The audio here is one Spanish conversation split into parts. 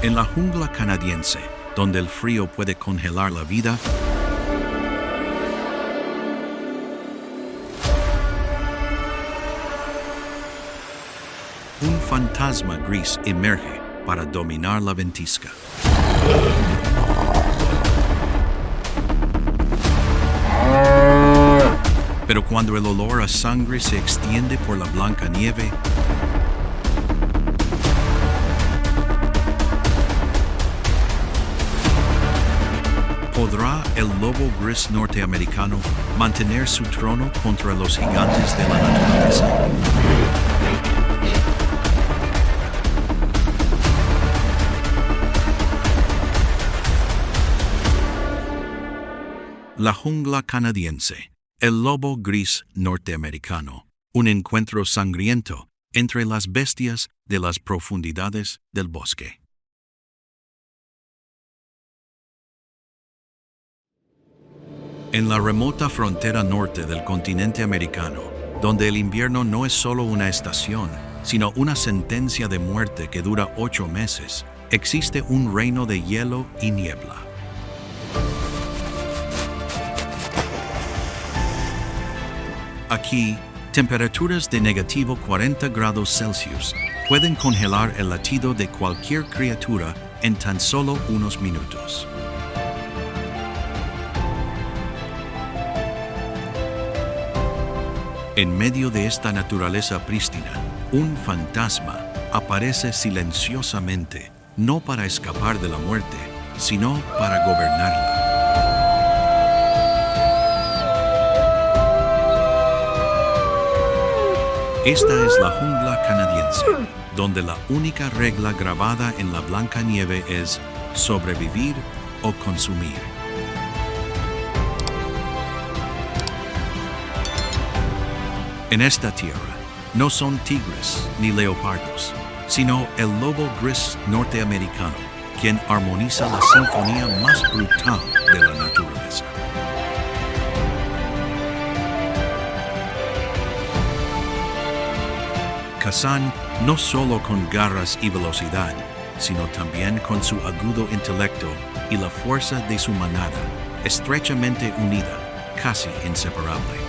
En la jungla canadiense, donde el frío puede congelar la vida, un fantasma gris emerge para dominar la ventisca. Pero cuando el olor a sangre se extiende por la blanca nieve, ¿podrá el lobo gris norteamericano mantener su trono contra los gigantes de la naturaleza? La jungla canadiense. El lobo gris norteamericano, un encuentro sangriento entre las bestias de las profundidades del bosque. En la remota frontera norte del continente americano, donde el invierno no es solo una estación, sino una sentencia de muerte que dura 8 meses, existe un reino de hielo y niebla. Aquí, temperaturas de negativo 40 grados Celsius pueden congelar el latido de cualquier criatura en tan solo unos minutos. En medio de esta naturaleza prístina, un fantasma aparece silenciosamente, no para escapar de la muerte, sino para gobernarla. Esta es la jungla canadiense, donde la única regla grabada en la blanca nieve es sobrevivir o consumir. En esta tierra no son tigres ni leopardos, sino el lobo gris norteamericano, quien armoniza la sinfonía más brutal de la naturaleza. Cazan no solo con garras y velocidad, sino también con su agudo intelecto y la fuerza de su manada, estrechamente unida, casi inseparable.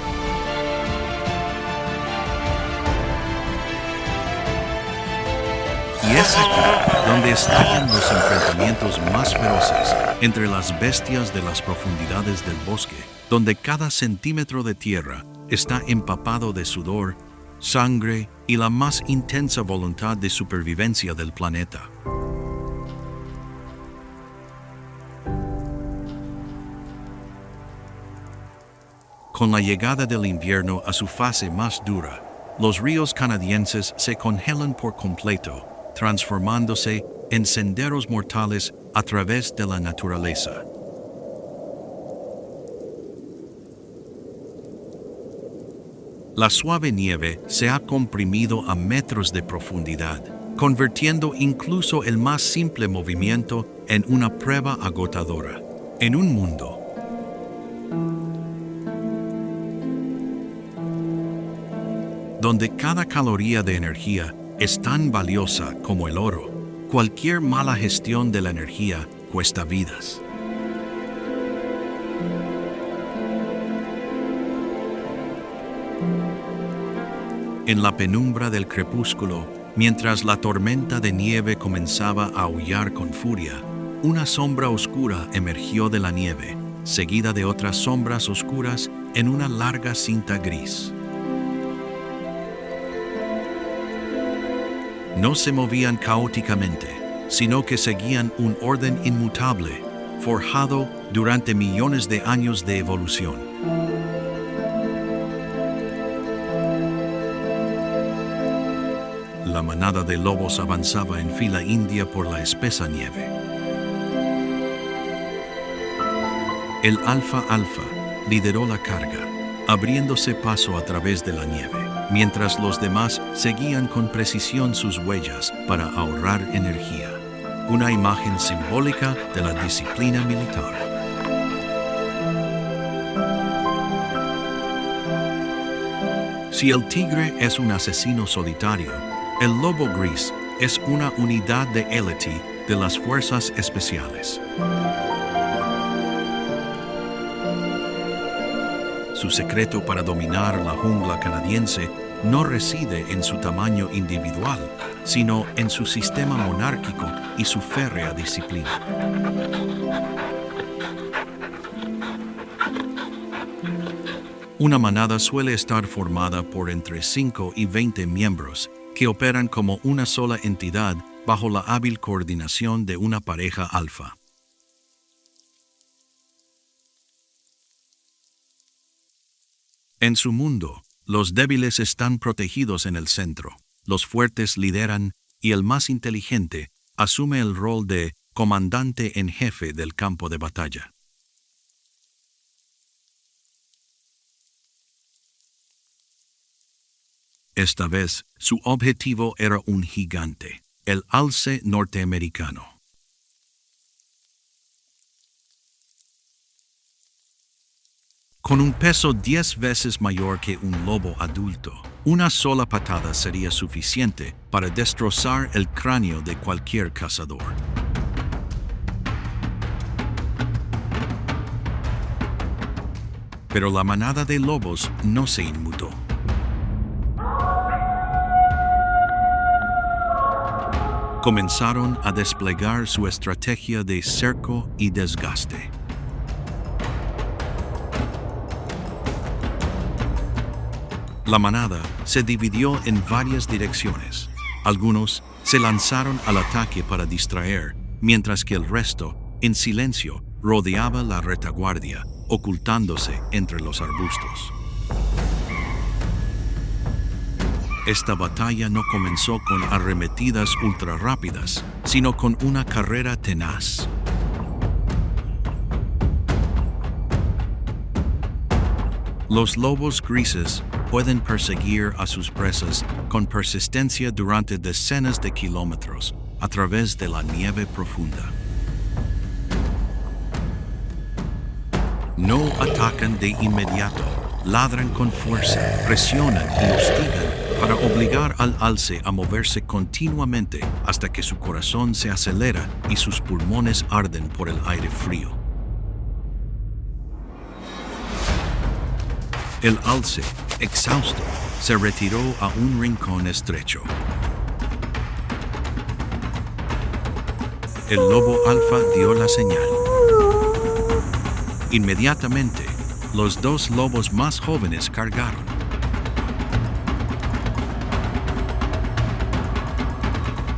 Y es aquí donde estallan los enfrentamientos más feroces entre las bestias de las profundidades del bosque, donde cada centímetro de tierra está empapado de sudor, sangre y la más intensa voluntad de supervivencia del planeta. Con la llegada del invierno a su fase más dura, los ríos canadienses se congelan por completo, transformándose en senderos mortales a través de la naturaleza. La suave nieve se ha comprimido a metros de profundidad, convirtiendo incluso el más simple movimiento en una prueba agotadora. En un mundo donde cada caloría de energía es tan valiosa como el oro, cualquier mala gestión de la energía cuesta vidas. En la penumbra del crepúsculo, mientras la tormenta de nieve comenzaba a aullar con furia, una sombra oscura emergió de la nieve, seguida de otras sombras oscuras en una larga cinta gris. No se movían caóticamente, sino que seguían un orden inmutable, forjado durante millones de años de evolución. La manada de lobos avanzaba en fila india por la espesa nieve. El alfa lideró la carga, abriéndose paso a través de la nieve, mientras los demás seguían con precisión sus huellas para ahorrar energía. Una imagen simbólica de la disciplina militar. Si el tigre es un asesino solitario, el lobo gris es una unidad de élite de las fuerzas especiales. Su secreto para dominar la jungla canadiense no reside en su tamaño individual, sino en su sistema monárquico y su férrea disciplina. Una manada suele estar formada por entre 5 y 20 miembros que operan como una sola entidad bajo la hábil coordinación de una pareja alfa. En su mundo, los débiles están protegidos en el centro, los fuertes lideran y el más inteligente asume el rol de comandante en jefe del campo de batalla. Esta vez, su objetivo era un gigante, el alce norteamericano. Con un peso 10 veces mayor que un lobo adulto, una sola patada sería suficiente para destrozar el cráneo de cualquier cazador. Pero la manada de lobos no se inmutó. Comenzaron a desplegar su estrategia de cerco y desgaste. La manada se dividió en varias direcciones. Algunos se lanzaron al ataque para distraer, mientras que el resto, en silencio, rodeaba la retaguardia, ocultándose entre los arbustos. Esta batalla no comenzó con arremetidas ultrarrápidas, sino con una carrera tenaz. Los lobos grises pueden perseguir a sus presas con persistencia durante decenas de kilómetros a través de la nieve profunda. No atacan de inmediato, ladran con fuerza, presionan y hostigan para obligar al alce a moverse continuamente hasta que su corazón se acelera y sus pulmones arden por el aire frío. El alce, exhausto, se retiró a un rincón estrecho. El lobo alfa dio la señal. Inmediatamente, los dos lobos más jóvenes cargaron.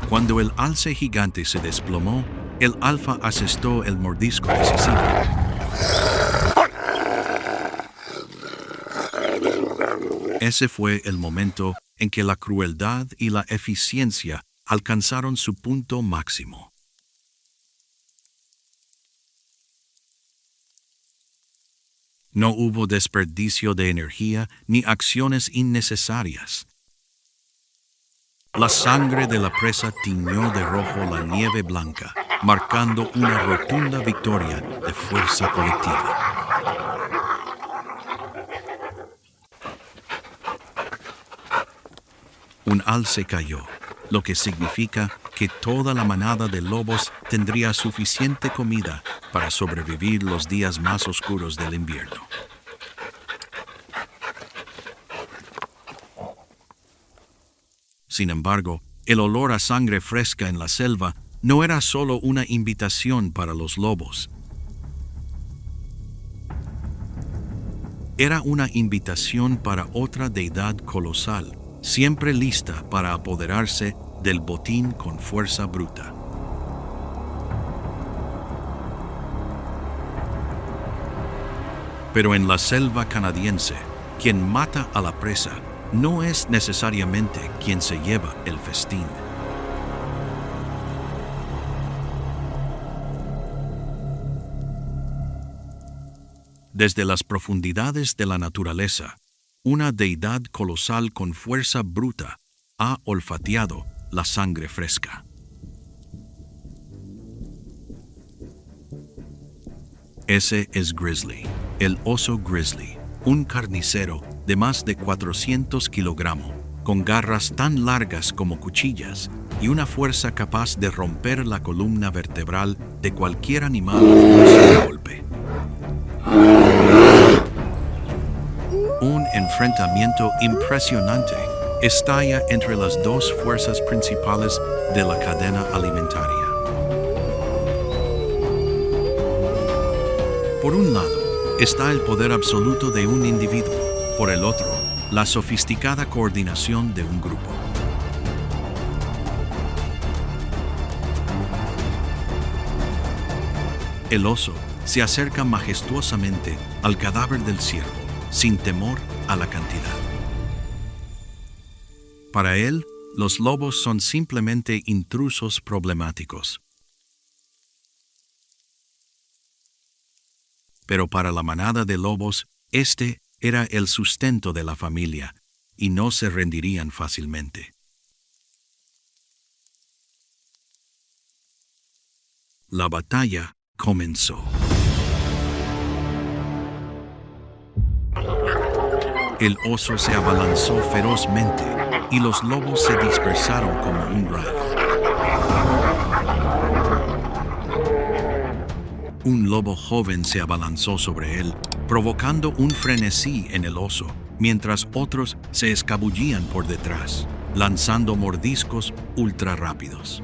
Cuando el alce gigante se desplomó, el alfa asestó el mordisco decisivo. Ese fue el momento en que la crueldad y la eficiencia alcanzaron su punto máximo. No hubo desperdicio de energía ni acciones innecesarias. La sangre de la presa tiñó de rojo la nieve blanca, marcando una rotunda victoria de fuerza colectiva. Un alce cayó, lo que significa que toda la manada de lobos tendría suficiente comida para sobrevivir los días más oscuros del invierno. Sin embargo, el olor a sangre fresca en la selva no era solo una invitación para los lobos. Era una invitación para otra deidad colosal, siempre lista para apoderarse del botín con fuerza bruta. Pero en la selva canadiense, quien mata a la presa no es necesariamente quien se lleva el festín. Desde las profundidades de la naturaleza, una deidad colosal con fuerza bruta ha olfateado la sangre fresca. Ese es Grizzly, el oso grizzly, un carnicero de más de 400 kilogramos, con garras tan largas como cuchillas y una fuerza capaz de romper la columna vertebral de cualquier animal de un solo golpe. Un enfrentamiento impresionante estalla entre las dos fuerzas principales de la cadena alimentaria. Por un lado, está el poder absoluto de un individuo, por el otro, la sofisticada coordinación de un grupo. El oso se acerca majestuosamente al cadáver del ciervo, sin temor a la cantidad. Para él, los lobos son simplemente intrusos problemáticos. Pero para la manada de lobos, este era el sustento de la familia, y no se rendirían fácilmente. La batalla comenzó. El oso se abalanzó ferozmente y los lobos se dispersaron como un rayo. Un lobo joven se abalanzó sobre él, provocando un frenesí en el oso, mientras otros se escabullían por detrás, lanzando mordiscos ultra rápidos.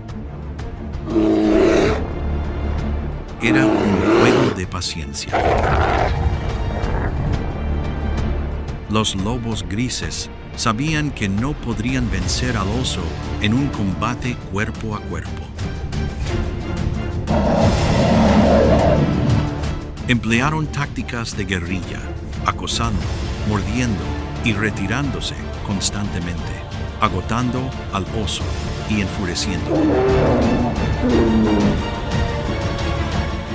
Era un juego de paciencia. Los lobos grises sabían que no podrían vencer al oso en un combate cuerpo a cuerpo. Emplearon tácticas de guerrilla, acosando, mordiendo y retirándose constantemente, agotando al oso y enfureciéndolo.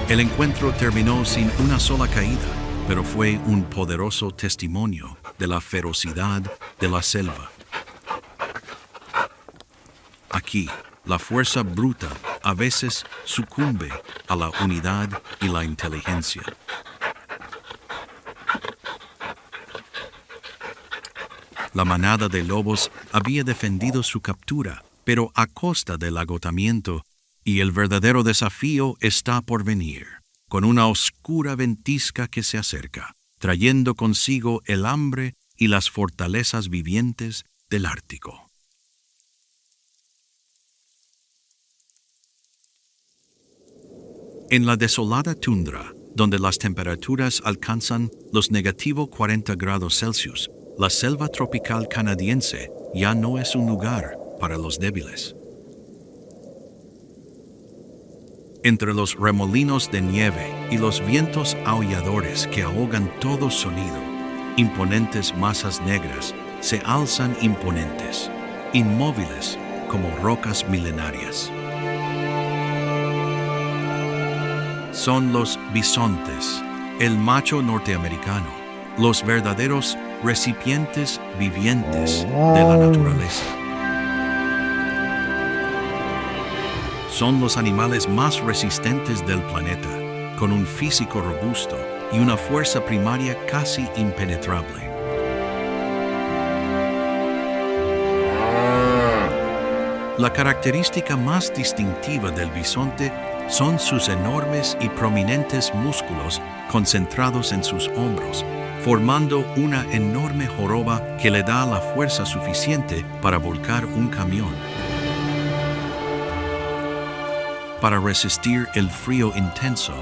El encuentro terminó sin una sola caída, pero fue un poderoso testimonio de la ferocidad de la selva. Aquí, la fuerza bruta a veces sucumbe a la unidad y la inteligencia. La manada de lobos había defendido su captura, pero a costa del agotamiento, y el verdadero desafío está por venir, con una oscura ventisca que se acerca, trayendo consigo el hambre y las fortalezas vivientes del Ártico. En la desolada tundra, donde las temperaturas alcanzan los -40 grados Celsius, la selva tropical canadiense ya no es un lugar para los débiles. Entre los remolinos de nieve y los vientos aulladores que ahogan todo sonido, imponentes masas negras se alzan imponentes, inmóviles como rocas milenarias. Son los bisontes, el macho norteamericano, los verdaderos recipientes vivientes de la naturaleza. Son los animales más resistentes del planeta, con un físico robusto y una fuerza primaria casi impenetrable. La característica más distintiva del bisonte son sus enormes y prominentes músculos concentrados en sus hombros, formando una enorme joroba que le da la fuerza suficiente para volcar un camión. Para resistir el frío intenso,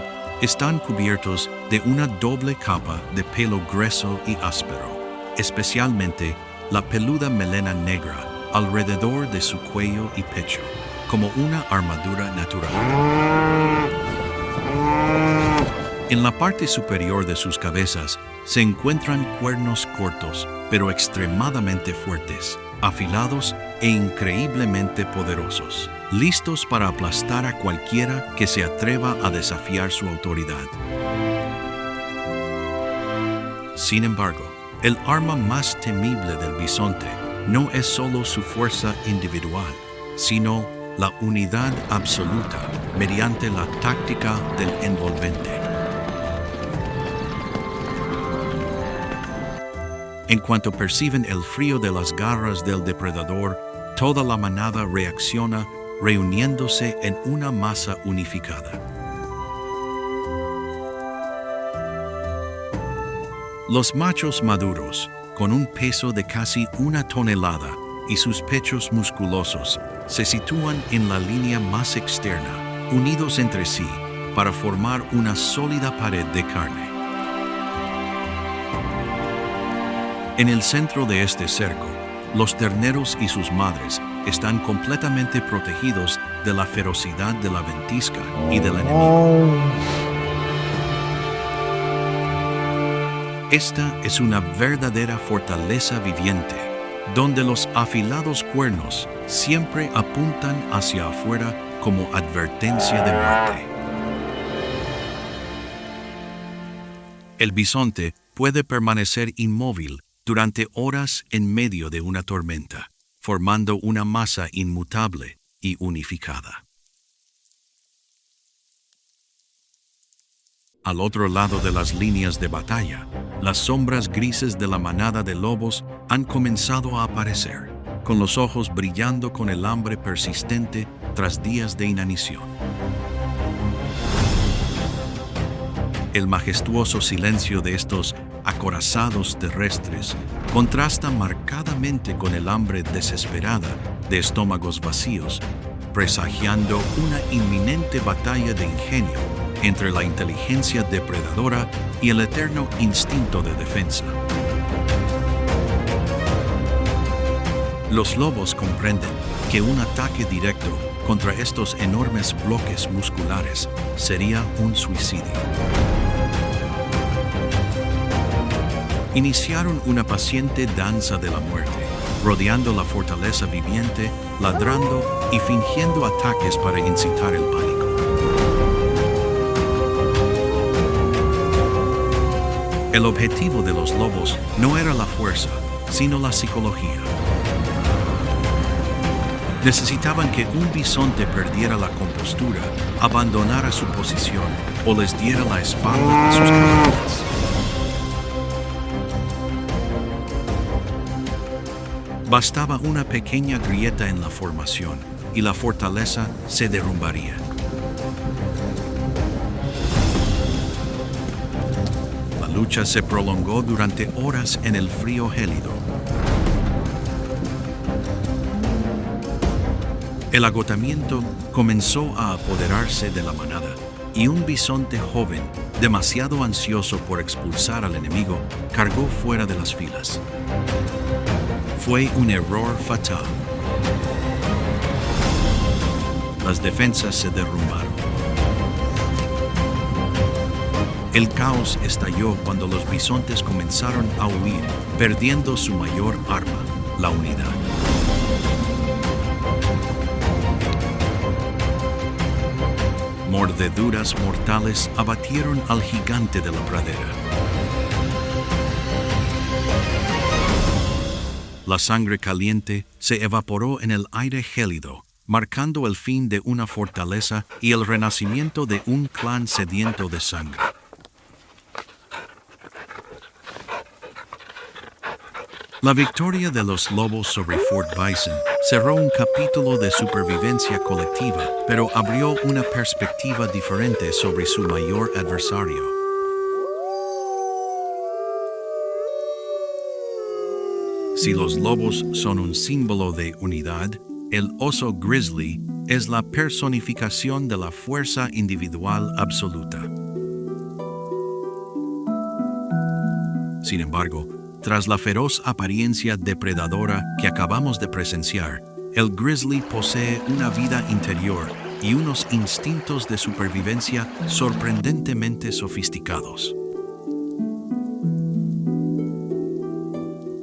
están cubiertos de una doble capa de pelo grueso y áspero, especialmente la peluda melena negra alrededor de su cuello y pecho, como una armadura natural. En la parte superior de sus cabezas se encuentran cuernos cortos, pero extremadamente fuertes, afilados e increíblemente poderosos, listos para aplastar a cualquiera que se atreva a desafiar su autoridad. Sin embargo, el arma más temible del bisonte no es solo su fuerza individual, sino la unidad absoluta mediante la táctica del envolvente. En cuanto perciben el frío de las garras del depredador, toda la manada reacciona reuniéndose en una masa unificada. Los machos maduros, con un peso de casi 1 tonelada y sus pechos musculosos, se sitúan en la línea más externa, unidos entre sí, para formar una sólida pared de carne. En el centro de este cerco, los terneros y sus madres están completamente protegidos de la ferocidad de la ventisca y del enemigo. Esta es una verdadera fortaleza viviente, donde los afilados cuernos siempre apuntan hacia afuera como advertencia de muerte. El bisonte puede permanecer inmóvil durante horas en medio de una tormenta, formando una masa inmutable y unificada. Al otro lado de las líneas de batalla, las sombras grises de la manada de lobos han comenzado a aparecer, con los ojos brillando con el hambre persistente tras días de inanición. El majestuoso silencio de estos acorazados terrestres contrasta marcadamente con el hambre desesperada de estómagos vacíos, presagiando una inminente batalla de ingenio entre la inteligencia depredadora y el eterno instinto de defensa. Los lobos comprenden que un ataque directo contra estos enormes bloques musculares sería un suicidio. Iniciaron una paciente danza de la muerte, rodeando la fortaleza viviente, ladrando y fingiendo ataques para incitar el pánico. El objetivo de los lobos no era la fuerza, sino la psicología. Necesitaban que un bisonte perdiera la compostura, abandonara su posición o les diera la espalda a sus caballeros. Bastaba una pequeña grieta en la formación y la fortaleza se derrumbaría. La lucha se prolongó durante horas en el frío gélido. El agotamiento comenzó a apoderarse de la manada y un bisonte joven, demasiado ansioso por expulsar al enemigo, cargó fuera de las filas. Fue un error fatal. Las defensas se derrumbaron. El caos estalló cuando los bisontes comenzaron a huir, perdiendo su mayor arma, la unidad. Mordeduras mortales abatieron al gigante de la pradera. La sangre caliente se evaporó en el aire gélido, marcando el fin de una fortaleza y el renacimiento de un clan sediento de sangre. La victoria de los lobos sobre Fort Bison cerró un capítulo de supervivencia colectiva, pero abrió una perspectiva diferente sobre su mayor adversario. Si los lobos son un símbolo de unidad, el oso grizzly es la personificación de la fuerza individual absoluta. Sin embargo, tras la feroz apariencia depredadora que acabamos de presenciar, el grizzly posee una vida interior y unos instintos de supervivencia sorprendentemente sofisticados.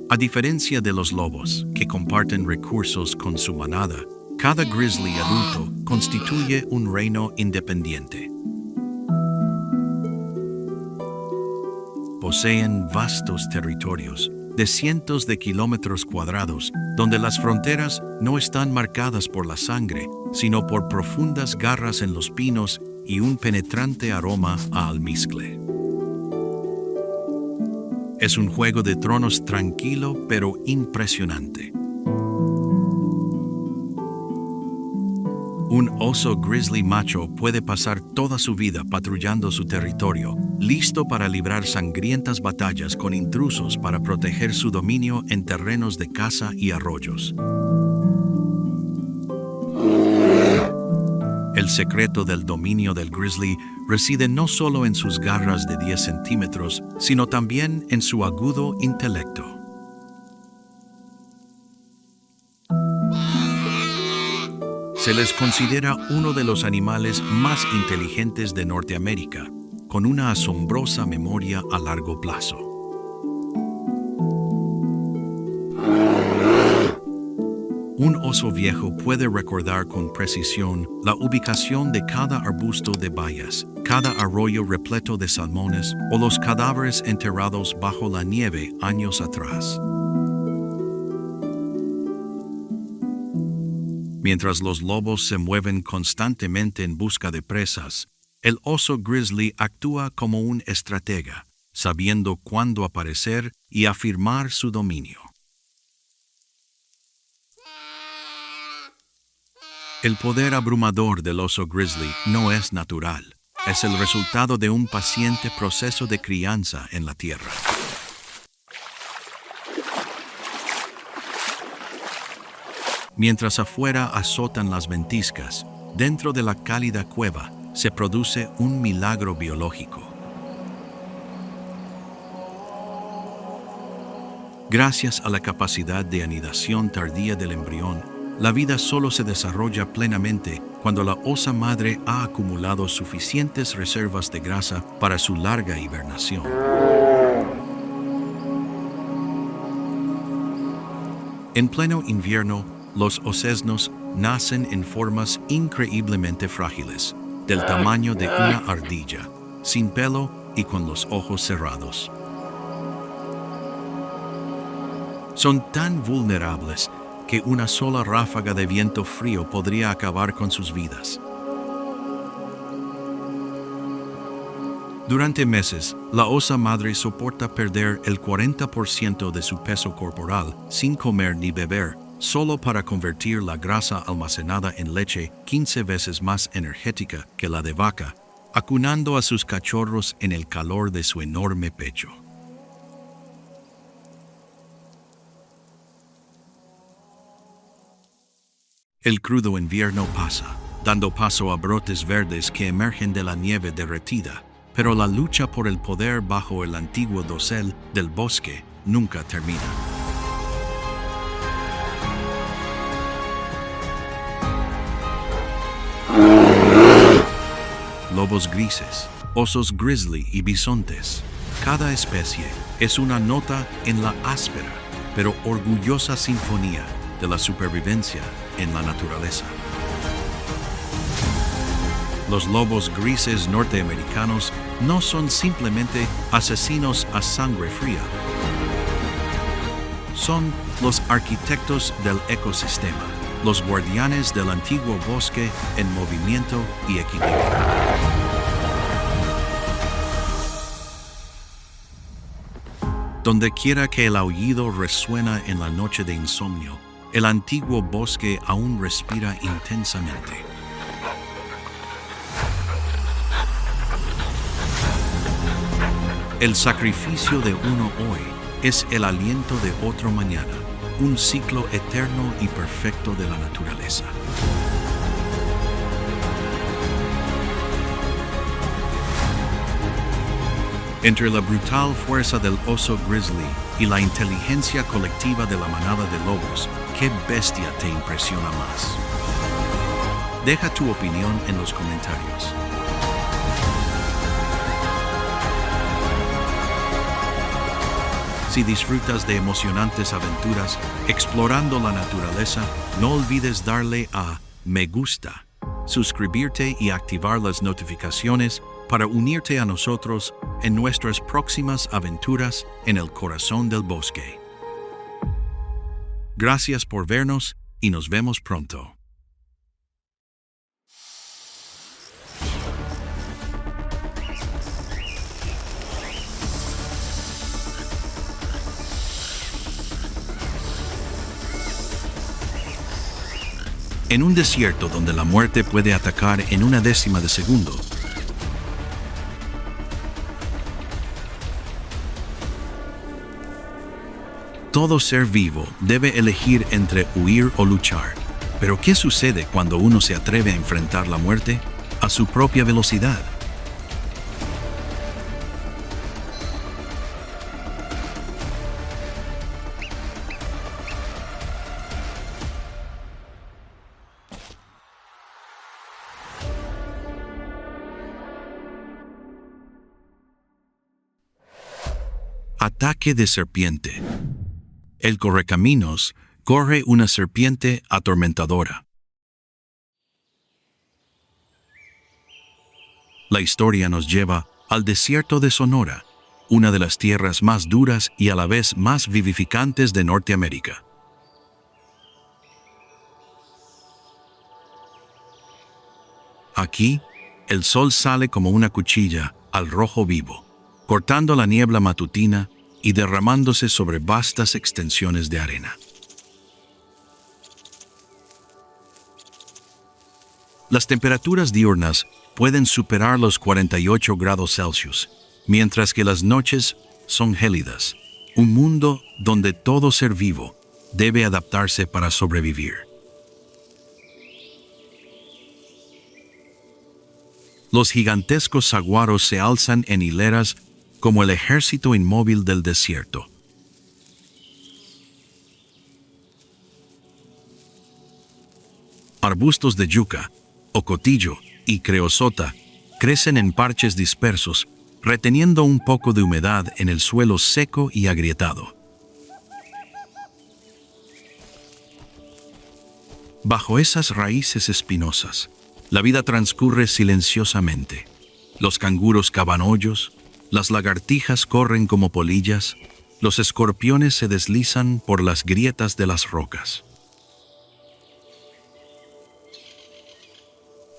A diferencia de los lobos, que comparten recursos con su manada, cada grizzly adulto constituye un reino independiente. Poseen vastos territorios de cientos de kilómetros cuadrados, donde las fronteras no están marcadas por la sangre, sino por profundas garras en los pinos y un penetrante aroma a almizcle. Es un juego de tronos tranquilo pero impresionante. Un oso grizzly macho puede pasar toda su vida patrullando su territorio, listo para librar sangrientas batallas con intrusos para proteger su dominio en terrenos de caza y arroyos. El secreto del dominio del grizzly reside no solo en sus garras de 10 centímetros, sino también en su agudo intelecto. Se les considera uno de los animales más inteligentes de Norteamérica, con una asombrosa memoria a largo plazo. Un oso viejo puede recordar con precisión la ubicación de cada arbusto de bayas, cada arroyo repleto de salmones o los cadáveres enterrados bajo la nieve años atrás. Mientras los lobos se mueven constantemente en busca de presas, el oso grizzly actúa como un estratega, sabiendo cuándo aparecer y afirmar su dominio. El poder abrumador del oso grizzly no es natural, es el resultado de un paciente proceso de crianza en la tierra. Mientras afuera azotan las ventiscas, dentro de la cálida cueva se produce un milagro biológico. Gracias a la capacidad de anidación tardía del embrión, la vida solo se desarrolla plenamente cuando la osa madre ha acumulado suficientes reservas de grasa para su larga hibernación. En pleno invierno, los osesnos nacen en formas increíblemente frágiles, del tamaño de una ardilla, sin pelo y con los ojos cerrados. Son tan vulnerables que una sola ráfaga de viento frío podría acabar con sus vidas. Durante meses, la osa madre soporta perder el 40% de su peso corporal sin comer ni beber, solo para convertir la grasa almacenada en leche 15 veces más energética que la de vaca, acunando a sus cachorros en el calor de su enorme pecho. El crudo invierno pasa, dando paso a brotes verdes que emergen de la nieve derretida, pero la lucha por el poder bajo el antiguo dosel del bosque nunca termina. Lobos grises, osos grizzly y bisontes. Cada especie es una nota en la áspera, pero orgullosa sinfonía de la supervivencia en la naturaleza. Los lobos grises norteamericanos no son simplemente asesinos a sangre fría. Son los arquitectos del ecosistema, los guardianes del antiguo bosque en movimiento y equilibrio. Donde quiera que el aullido resuena en la noche de insomnio, el antiguo bosque aún respira intensamente. El sacrificio de uno hoy es el aliento de otro mañana, un ciclo eterno y perfecto de la naturaleza. Entre la brutal fuerza del oso grizzly y la inteligencia colectiva de la manada de lobos, ¿qué bestia te impresiona más? Deja tu opinión en los comentarios. Si disfrutas de emocionantes aventuras explorando la naturaleza, no olvides darle a me gusta, suscribirte y activar las notificaciones para unirte a nosotros en nuestras próximas aventuras en el corazón del bosque. Gracias por vernos y nos vemos pronto. En un desierto donde la muerte puede atacar en una décima de segundo, todo ser vivo debe elegir entre huir o luchar. Pero ¿qué sucede cuando uno se atreve a enfrentar la muerte a su propia velocidad? Ataque de serpiente. El correcaminos corre una serpiente atormentadora. La historia nos lleva al desierto de Sonora, una de las tierras más duras y a la vez más vivificantes de Norteamérica. Aquí, el sol sale como una cuchilla al rojo vivo, cortando la niebla matutina y derramándose sobre vastas extensiones de arena. Las temperaturas diurnas pueden superar los 48 grados Celsius, mientras que las noches son gélidas, un mundo donde todo ser vivo debe adaptarse para sobrevivir. Los gigantescos saguaros se alzan en hileras como el ejército inmóvil del desierto. Arbustos de yuca, ocotillo y creosota crecen en parches dispersos, reteniendo un poco de humedad en el suelo seco y agrietado. Bajo esas raíces espinosas, la vida transcurre silenciosamente. Los canguros cavan hoyos, las lagartijas corren como polillas, los escorpiones se deslizan por las grietas de las rocas.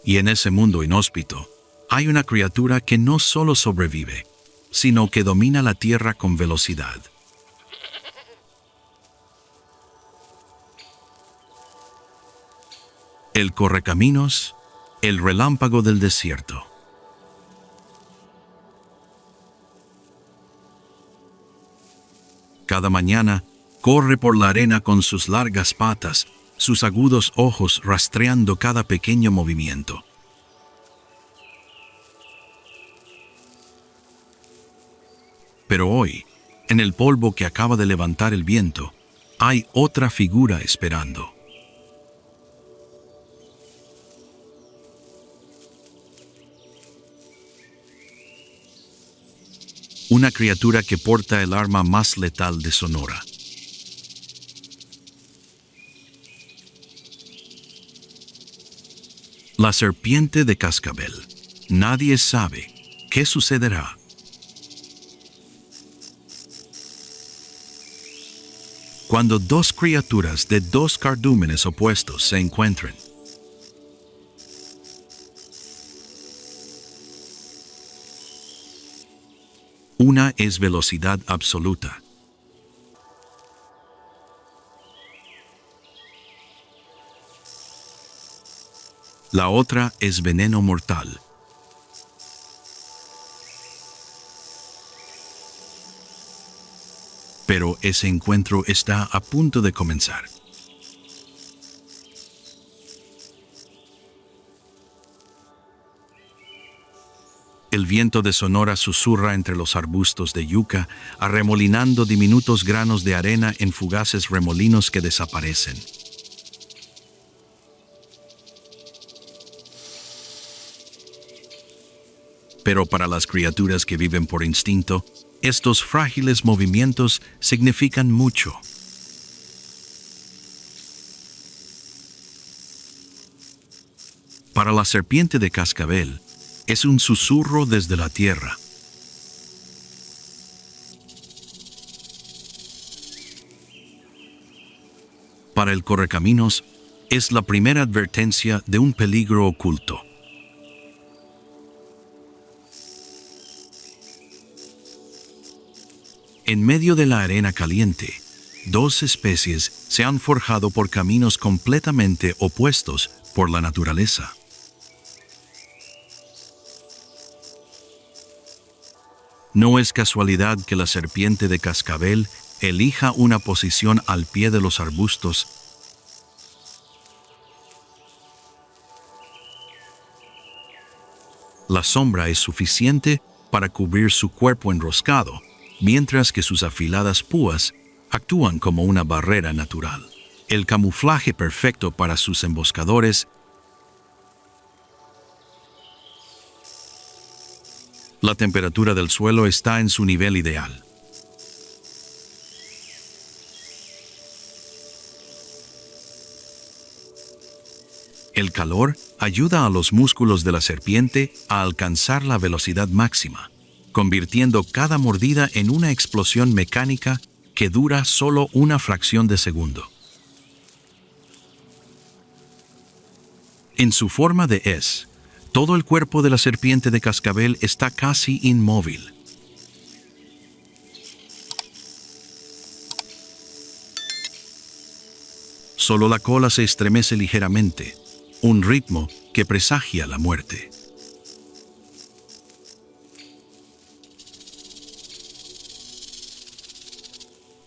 Y en ese mundo inhóspito, hay una criatura que no solo sobrevive, sino que domina la tierra con velocidad. El correcaminos, el relámpago del desierto. Cada mañana corre por la arena con sus largas patas, sus agudos ojos rastreando cada pequeño movimiento. Pero hoy, en el polvo que acaba de levantar el viento, hay otra figura esperando. Una criatura que porta el arma más letal de Sonora. La serpiente de cascabel. Nadie sabe qué sucederá. Cuando dos criaturas de dos cardúmenes opuestos se encuentren. Una es velocidad absoluta. La otra es veneno mortal. Pero ese encuentro está a punto de comenzar. El viento de Sonora susurra entre los arbustos de yuca, arremolinando diminutos granos de arena en fugaces remolinos que desaparecen. Pero para las criaturas que viven por instinto, estos frágiles movimientos significan mucho. Para la serpiente de cascabel, es un susurro desde la tierra. Para el correcaminos, es la primera advertencia de un peligro oculto. En medio de la arena caliente, dos especies se han forjado por caminos completamente opuestos por la naturaleza. No es casualidad que la serpiente de cascabel elija una posición al pie de los arbustos. La sombra es suficiente para cubrir su cuerpo enroscado, mientras que sus afiladas púas actúan como una barrera natural. El camuflaje perfecto para sus emboscadores. La temperatura del suelo está en su nivel ideal. El calor ayuda a los músculos de la serpiente a alcanzar la velocidad máxima, convirtiendo cada mordida en una explosión mecánica que dura solo una fracción de segundo. En su forma de S, todo el cuerpo de la serpiente de cascabel está casi inmóvil. Solo la cola se estremece ligeramente, un ritmo que presagia la muerte.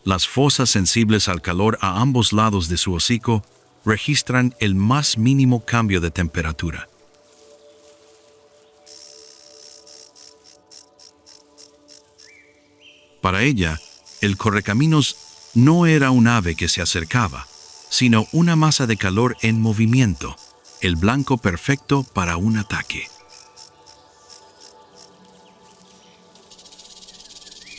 Las fosas sensibles al calor a ambos lados de su hocico registran el más mínimo cambio de temperatura. Para ella, el correcaminos no era un ave que se acercaba, sino una masa de calor en movimiento, el blanco perfecto para un ataque.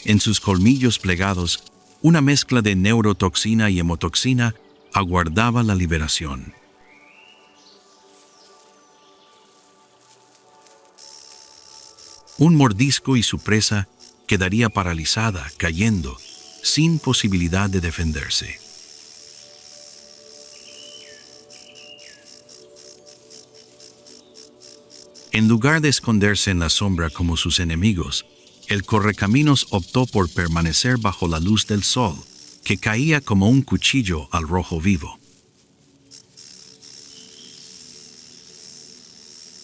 En sus colmillos plegados, una mezcla de neurotoxina y hemotoxina aguardaba la liberación. Un mordisco y su presa quedaría paralizada, cayendo, sin posibilidad de defenderse. En lugar de esconderse en la sombra como sus enemigos, el correcaminos optó por permanecer bajo la luz del sol, que caía como un cuchillo al rojo vivo.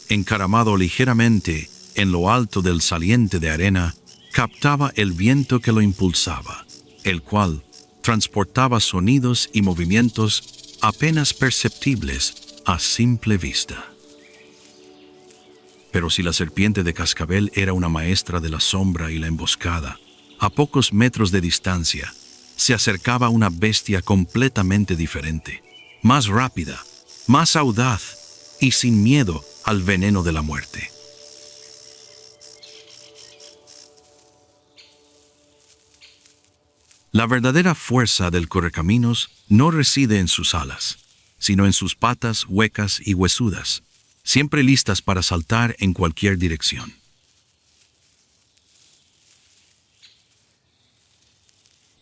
Encaramado ligeramente en lo alto del saliente de arena, captaba el viento que lo impulsaba, el cual transportaba sonidos y movimientos apenas perceptibles a simple vista. Pero si la serpiente de cascabel era una maestra de la sombra y la emboscada, a pocos metros de distancia, se acercaba una bestia completamente diferente, más rápida, más audaz y sin miedo al veneno de la muerte. La verdadera fuerza del correcaminos no reside en sus alas, sino en sus patas huecas y huesudas, siempre listas para saltar en cualquier dirección.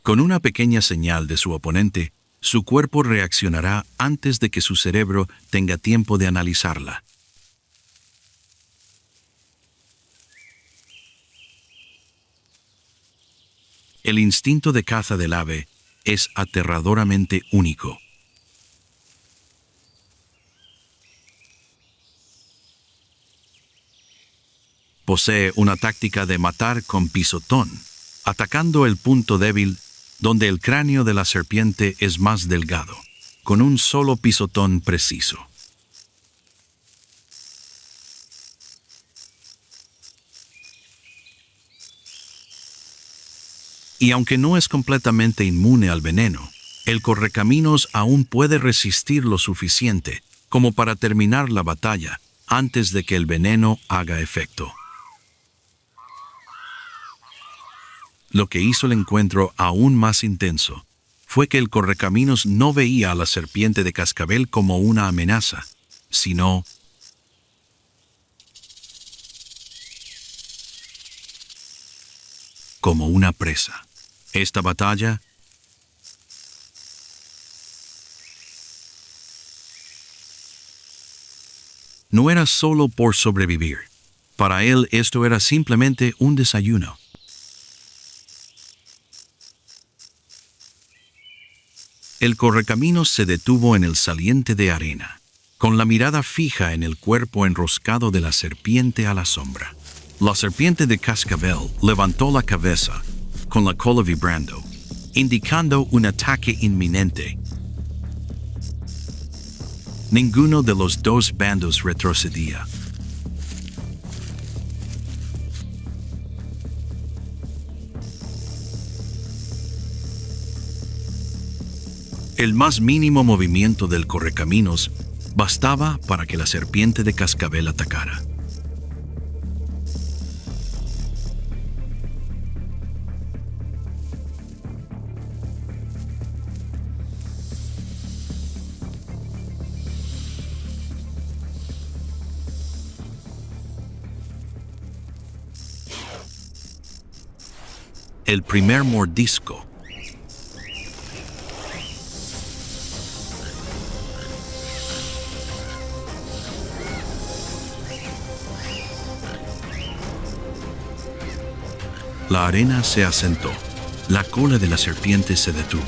Con una pequeña señal de su oponente, su cuerpo reaccionará antes de que su cerebro tenga tiempo de analizarla. El instinto de caza del ave es aterradoramente único. Posee una táctica de matar con pisotón, atacando el punto débil donde el cráneo de la serpiente es más delgado, con un solo pisotón preciso. Y aunque no es completamente inmune al veneno, el correcaminos aún puede resistir lo suficiente como para terminar la batalla antes de que el veneno haga efecto. Lo que hizo el encuentro aún más intenso fue que el correcaminos no veía a la serpiente de cascabel como una amenaza, sino como una presa. Esta batalla no era solo por sobrevivir. Para él esto era simplemente un desayuno. El correcaminos se detuvo en el saliente de arena, con la mirada fija en el cuerpo enroscado de la serpiente a la sombra. La serpiente de cascabel levantó la cabeza, con la cola vibrando, indicando un ataque inminente. Ninguno de los dos bandos retrocedía. El más mínimo movimiento del correcaminos bastaba para que la serpiente de cascabel atacara. El primer mordisco. La arena se asentó. La cola de la serpiente se detuvo.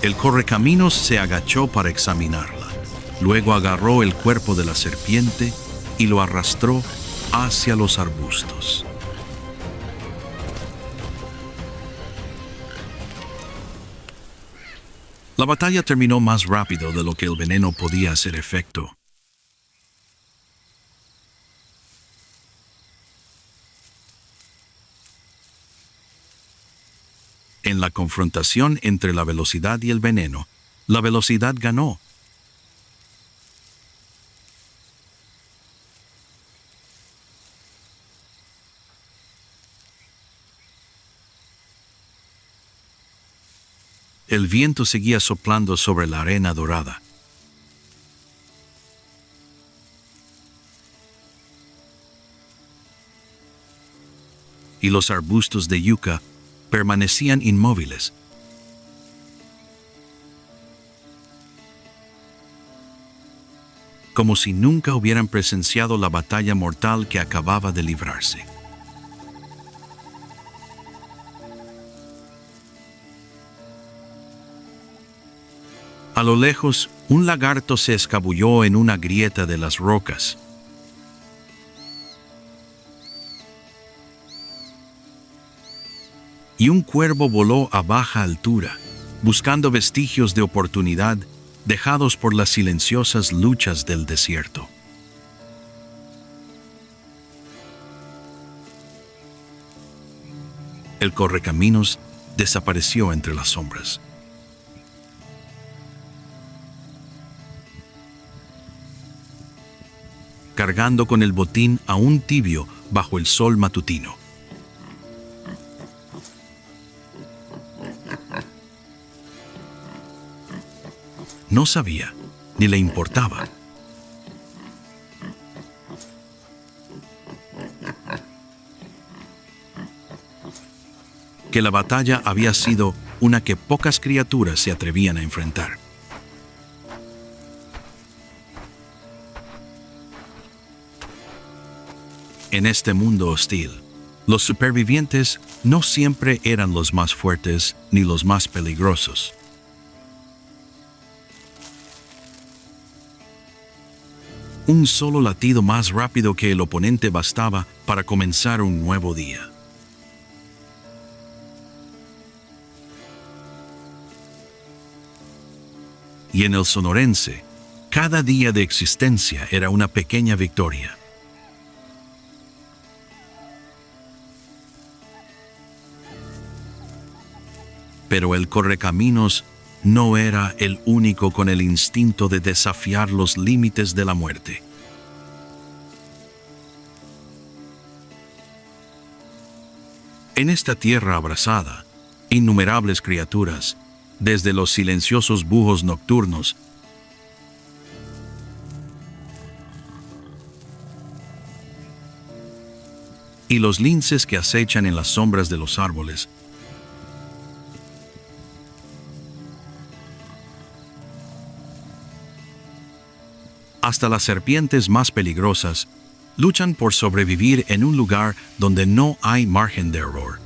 El correcaminos se agachó para examinarla. Luego agarró el cuerpo de la serpiente y lo arrastró hacia los arbustos. La batalla terminó más rápido de lo que el veneno podía hacer efecto. En la confrontación entre la velocidad y el veneno, la velocidad ganó. El viento seguía soplando sobre la arena dorada. Y los arbustos de yucca permanecían inmóviles. Como si nunca hubieran presenciado la batalla mortal que acababa de librarse. A lo lejos, un lagarto se escabulló en una grieta de las rocas. Y un cuervo voló a baja altura, buscando vestigios de oportunidad dejados por las silenciosas luchas del desierto. El correcaminos desapareció entre las sombras. Cargando con el botín aún tibio bajo el sol matutino. No sabía, ni le importaba. Que la batalla había sido una que pocas criaturas se atrevían a enfrentar. En este mundo hostil, los supervivientes no siempre eran los más fuertes ni los más peligrosos. Un solo latido más rápido que el oponente bastaba para comenzar un nuevo día. Y en el sonorense, cada día de existencia era una pequeña victoria. Pero el correcaminos no era el único con el instinto de desafiar los límites de la muerte. En esta tierra abrasada, innumerables criaturas, desde los silenciosos búhos nocturnos y los linces que acechan en las sombras de los árboles, hasta las serpientes más peligrosas, luchan por sobrevivir en un lugar donde no hay margen de error.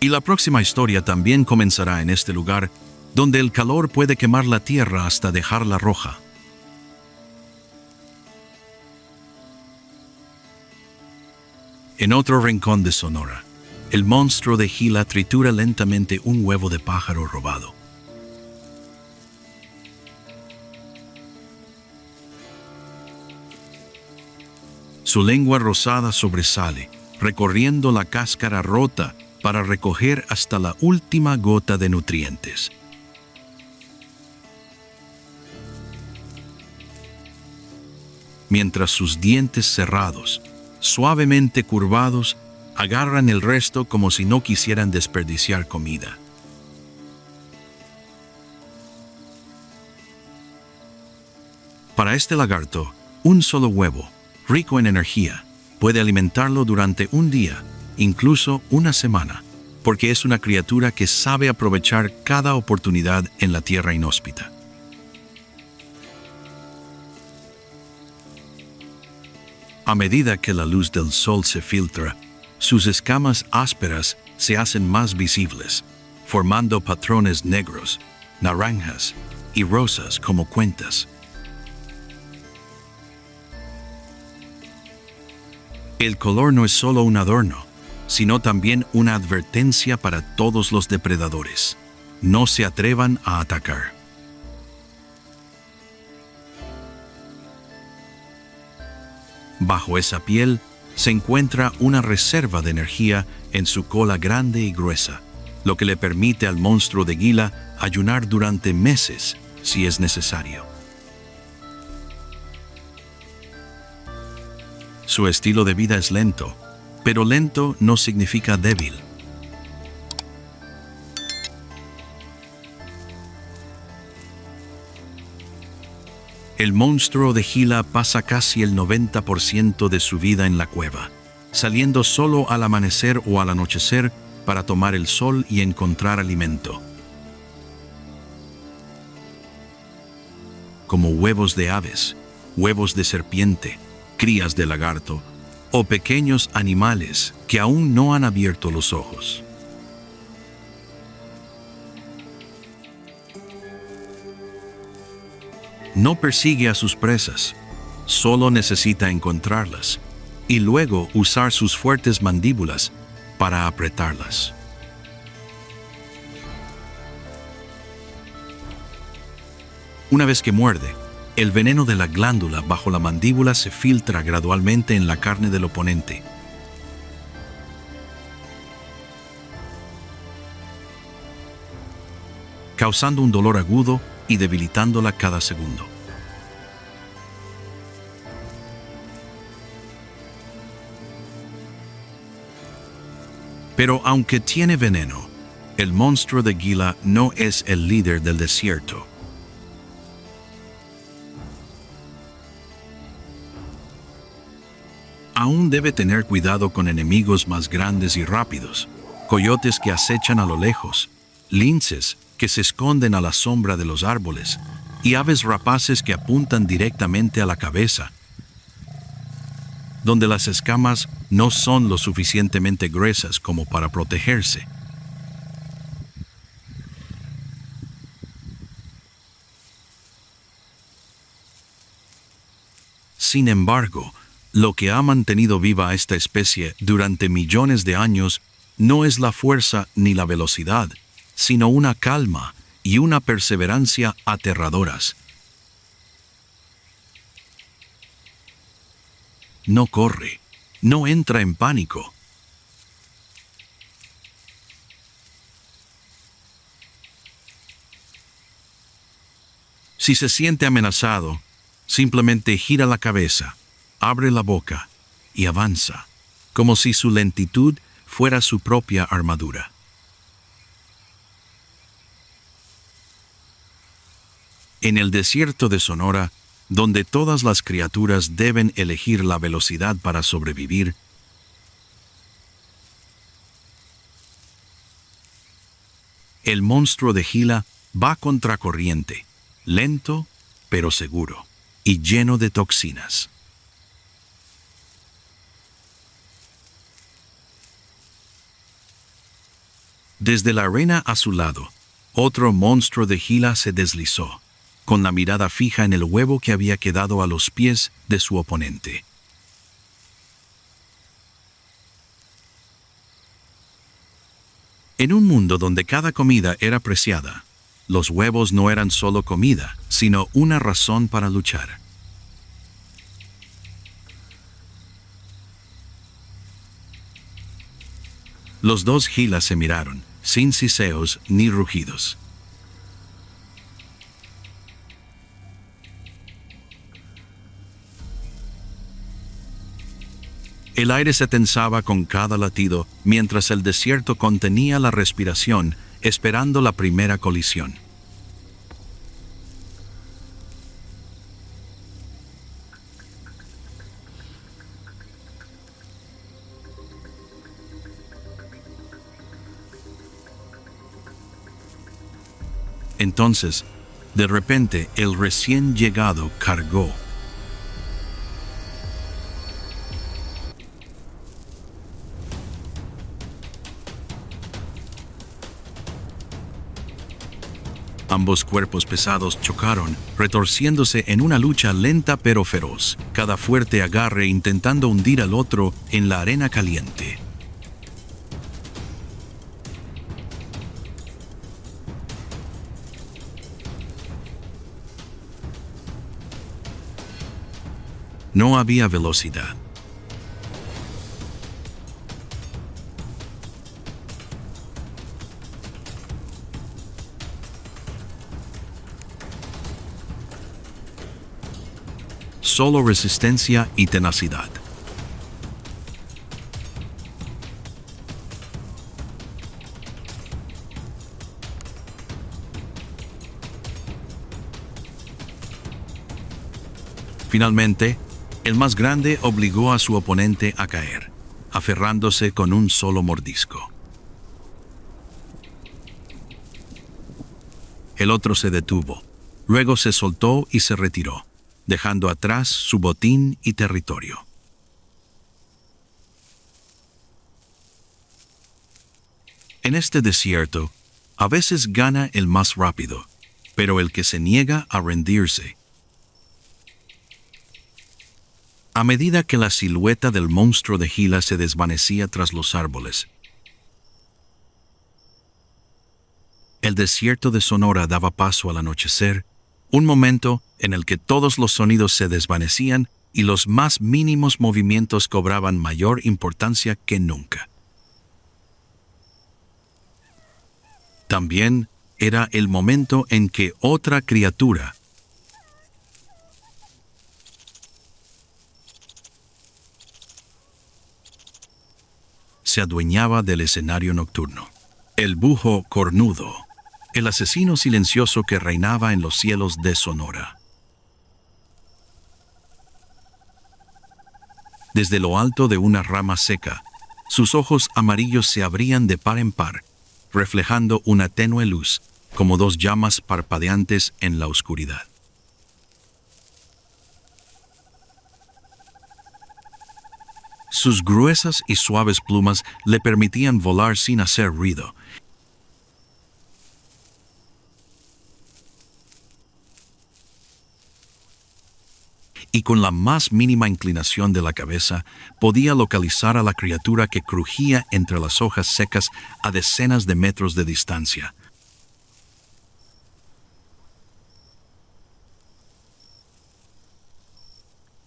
Y la próxima historia también comenzará en este lugar, donde el calor puede quemar la tierra hasta dejarla roja. En otro rincón de Sonora, el monstruo de Gila tritura lentamente un huevo de pájaro robado. Su lengua rosada sobresale, recorriendo la cáscara rota para recoger hasta la última gota de nutrientes. Mientras sus dientes cerrados, suavemente curvados, agarran el resto como si no quisieran desperdiciar comida. Para este lagarto, un solo huevo, rico en energía, puede alimentarlo durante un día, incluso una semana, porque es una criatura que sabe aprovechar cada oportunidad en la tierra inhóspita. A medida que la luz del sol se filtra, sus escamas ásperas se hacen más visibles, formando patrones negros, naranjas y rosas como cuentas. El color no es solo un adorno, sino también una advertencia para todos los depredadores. No se atrevan a atacar. Bajo esa piel se encuentra una reserva de energía en su cola grande y gruesa, lo que le permite al monstruo de Gila ayunar durante meses si es necesario. Su estilo de vida es lento, pero lento no significa débil. El monstruo de Gila pasa casi el 90% de su vida en la cueva, saliendo solo al amanecer o al anochecer para tomar el sol y encontrar alimento. Como huevos de aves, huevos de serpiente, crías de lagarto o pequeños animales que aún no han abierto los ojos. No persigue a sus presas, solo necesita encontrarlas y luego usar sus fuertes mandíbulas para apretarlas. Una vez que muerde, el veneno de la glándula bajo la mandíbula se filtra gradualmente en la carne del oponente. Causando un dolor agudo y debilitándola cada segundo. Pero aunque tiene veneno, el monstruo de Gila no es el líder del desierto. Aún debe tener cuidado con enemigos más grandes y rápidos, coyotes que acechan a lo lejos, linces que se esconden a la sombra de los árboles y aves rapaces que apuntan directamente a la cabeza, donde las escamas no son lo suficientemente gruesas como para protegerse. Sin embargo, lo que ha mantenido viva a esta especie durante millones de años no es la fuerza ni la velocidad, sino una calma y una perseverancia aterradoras. No corre, no entra en pánico. Si se siente amenazado, simplemente gira la cabeza, abre la boca y avanza, como si su lentitud fuera su propia armadura. En el desierto de Sonora, donde todas las criaturas deben elegir la velocidad para sobrevivir, El monstruo de Gila va contracorriente, lento pero seguro, y lleno de toxinas. Desde la arena a su lado, otro monstruo de Gila se deslizó, con la mirada fija en el huevo que había quedado a los pies de su oponente. En un mundo donde cada comida era preciada, los huevos no eran solo comida, sino una razón para luchar. Los dos Gilas se miraron, sin siseos ni rugidos. El aire se tensaba con cada latido, mientras el desierto contenía la respiración, esperando la primera colisión. Entonces, de repente, el recién llegado cargó. Ambos cuerpos pesados chocaron, retorciéndose en una lucha lenta pero feroz, cada fuerte agarre intentando hundir al otro en la arena caliente. No había velocidad. Solo resistencia y tenacidad. Finalmente, el más grande obligó a su oponente a caer, aferrándose con un solo mordisco. El otro se detuvo, luego se soltó y se retiró, dejando atrás su botín y territorio. En este desierto, a veces gana el más rápido, pero el que se niega a rendirse. A medida que la silueta del monstruo de Gila se desvanecía tras los árboles, el desierto de Sonora daba paso al anochecer, un momento en el que todos los sonidos se desvanecían y los más mínimos movimientos cobraban mayor importancia que nunca. También era el momento en que otra criatura se adueñaba del escenario nocturno. El búho cornudo, el asesino silencioso que reinaba en los cielos de Sonora. Desde lo alto de una rama seca, sus ojos amarillos se abrían de par en par, reflejando una tenue luz, como dos llamas parpadeantes en la oscuridad. Sus gruesas y suaves plumas le permitían volar sin hacer ruido. Y con la más mínima inclinación de la cabeza podía localizar a la criatura que crujía entre las hojas secas a decenas de metros de distancia.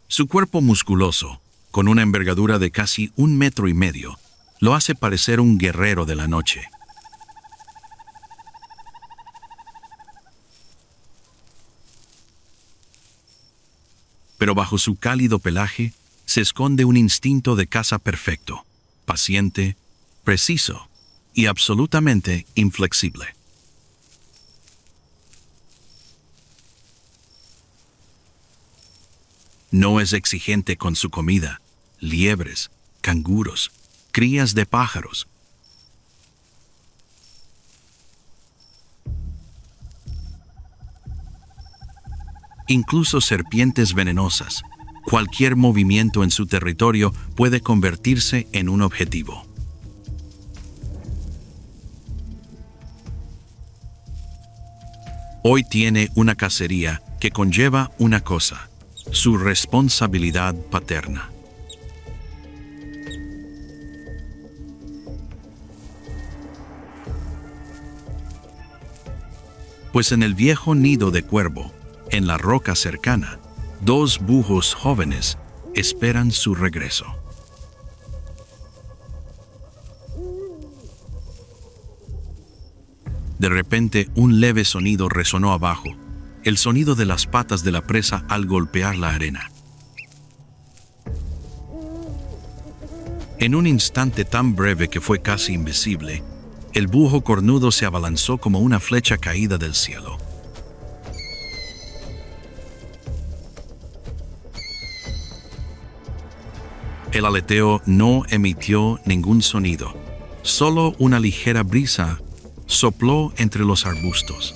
Su cuerpo musculoso, con una envergadura de casi 1,5 metros, lo hace parecer un guerrero de la noche. Pero bajo su cálido pelaje se esconde un instinto de caza perfecto, paciente, preciso y absolutamente inflexible. No es exigente con su comida, liebres, canguros, crías de pájaros. incluso serpientes venenosas. Cualquier movimiento en su territorio puede convertirse en un objetivo. Hoy tiene una cacería que conlleva una cosa: su responsabilidad paterna. Pues en el viejo nido de cuervo, en la roca cercana, 2 búhos jóvenes esperan su regreso. De repente, un leve sonido resonó abajo, el sonido de las patas de la presa al golpear la arena. En un instante tan breve que fue casi invisible, el búho cornudo se abalanzó como una flecha caída del cielo. El aleteo no emitió ningún sonido, solo una ligera brisa sopló entre los arbustos.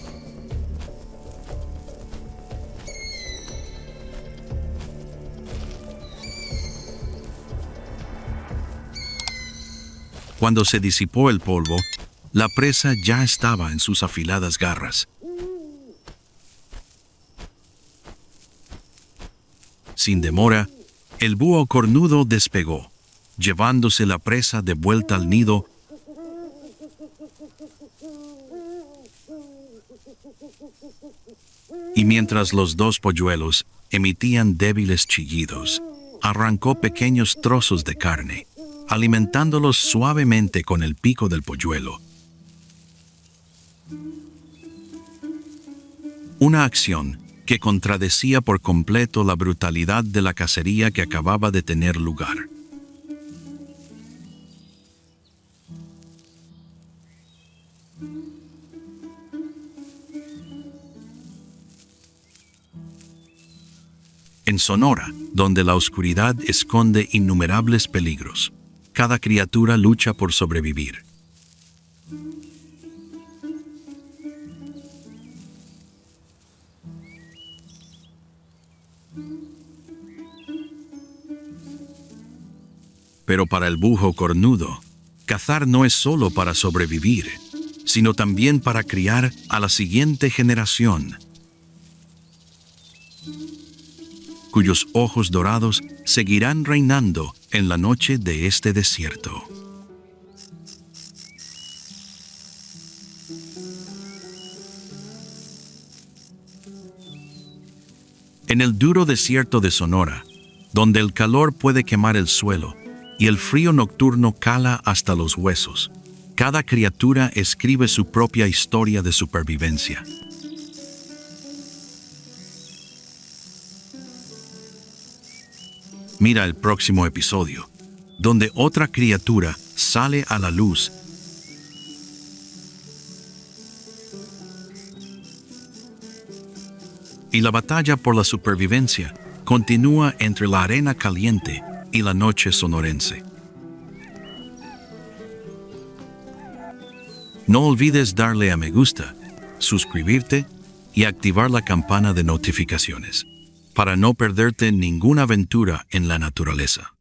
Cuando se disipó el polvo, la presa ya estaba en sus afiladas garras. Sin demora, el búho cornudo despegó, llevándose la presa de vuelta al nido. Y mientras los 2 polluelos emitían débiles chillidos, arrancó pequeños trozos de carne, alimentándolos suavemente con el pico del polluelo. Una acción que contradecía por completo la brutalidad de la cacería que acababa de tener lugar. En Sonora, donde la oscuridad esconde innumerables peligros, cada criatura lucha por sobrevivir. Pero para el búho cornudo, cazar no es solo para sobrevivir, sino también para criar a la siguiente generación, cuyos ojos dorados seguirán reinando en la noche de este desierto. En el duro desierto de Sonora, donde el calor puede quemar el suelo y el frío nocturno cala hasta los huesos, cada criatura escribe su propia historia de supervivencia. Mira el próximo episodio, donde otra criatura sale a la luz y la batalla por la supervivencia continúa entre la arena caliente y la noche sonorense. No olvides darle a me gusta, suscribirte y activar la campana de notificaciones para no perderte ninguna aventura en la naturaleza.